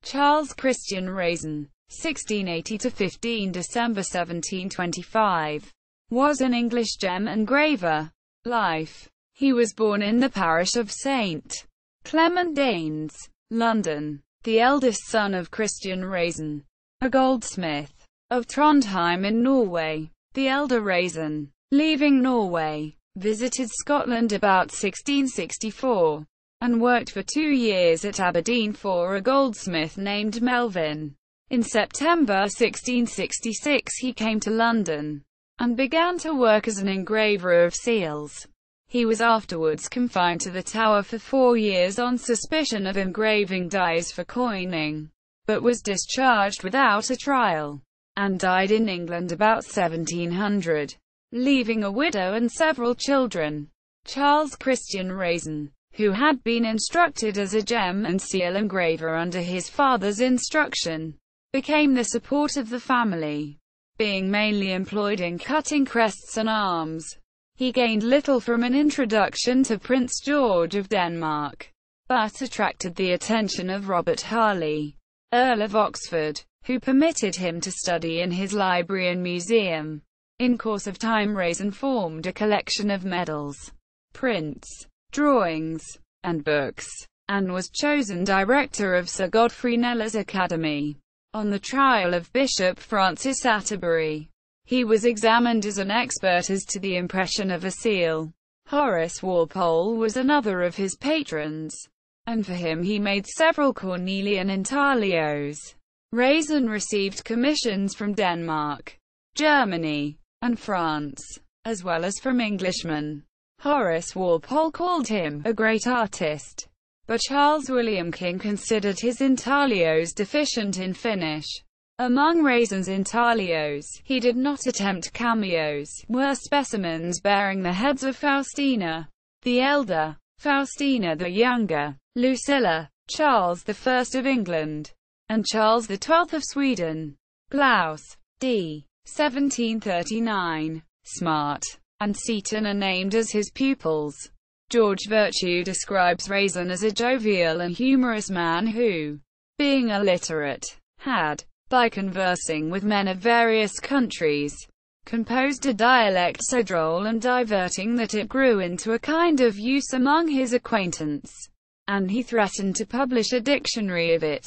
Charles Christian Reisen, 1680–15 December 1725, was an English gem engraver. Life. He was born in the parish of St. Clement Danes, London, the eldest son of Christian Reisen, a goldsmith, of Trondheim in Norway. The elder Reisen, leaving Norway, visited Scotland about 1664, and worked for 2 years at Aberdeen for a goldsmith named Melvin. In September 1666 he came to London, and began to work as an engraver of seals. He was afterwards confined to the Tower for 4 years on suspicion of engraving dies for coining, but was discharged without a trial, and died in England about 1700, leaving a widow and several children. Charles Christian Reisen, who had been instructed as a gem and seal engraver under his father's instruction, became the support of the family, being mainly employed in cutting crests and arms. He gained little from an introduction to Prince George of Denmark, but attracted the attention of Robert Harley, Earl of Oxford, who permitted him to study in his library and museum. In course of time Reisen formed a collection of medals, prints, drawings, and books, and was chosen director of Sir Godfrey Kneller's Academy. On the trial of Bishop Francis Atterbury, he was examined as an expert as to the impression of a seal. Horace Walpole was another of his patrons, and for him he made several cornelian intaglios. Reisen received commissions from Denmark, Germany, and France, as well as from Englishmen. Horace Walpole called him a great artist, but Charles William King considered his intaglios deficient in finish. Among Reisen's intaglios, he did not attempt cameos, were specimens bearing the heads of Faustina the elder, Faustina the younger, Lucilla, Charles I of England, and Charles XII of Sweden. Glaus, d. 1739, Smart, and Seton are named as his pupils. George Virtue describes Reisen as a jovial and humorous man who, being illiterate, had, by conversing with men of various countries, composed a dialect so droll and diverting that it grew into a kind of use among his acquaintance, and he threatened to publish a dictionary of it.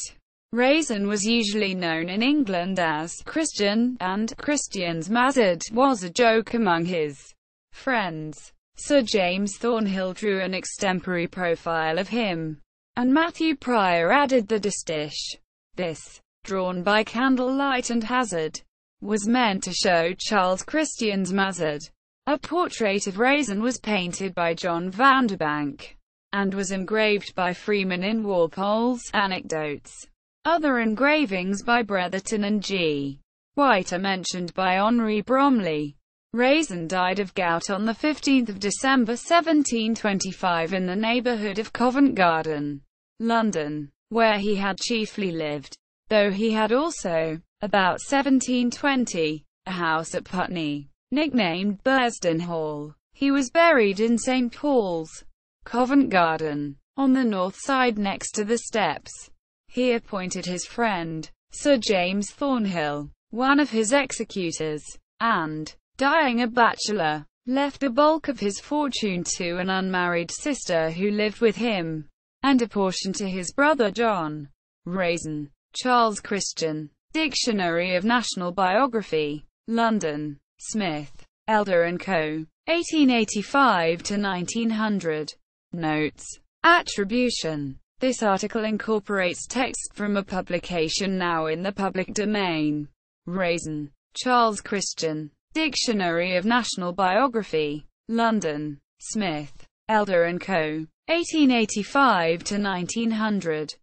Reisen was usually known in England as Christian, and Christian's Mazard was a joke among his friends. Sir James Thornhill drew an extempore profile of him, and Matthew Prior added the distiche. This, drawn by candlelight and hazard, was meant to show Charles Christian's Mazard. A portrait of Reisen was painted by John Vanderbank, and was engraved by Freeman in Walpole's Anecdotes. Other engravings by Bretherton and G. White are mentioned by Henri Bromley. Reisen died of gout on 15 December 1725 in the neighbourhood of Covent Garden, London, where he had chiefly lived, though he had also, about 1720, a house at Putney, nicknamed Burston Hall. He was buried in St. Paul's, Covent Garden, on the north side next to the steps. He appointed his friend, Sir James Thornhill, one of his executors, and, dying a bachelor, left the bulk of his fortune to an unmarried sister who lived with him, and a portion to his brother John. Reisen, Charles Christian, Dictionary of National Biography, London, Smith, Elder & Co., 1885–1900. Notes. Attribution. This article incorporates text from a publication now in the public domain. Reisen, Charles Christian, Dictionary of National Biography, London, Smith, Elder & Co., 1885–1900.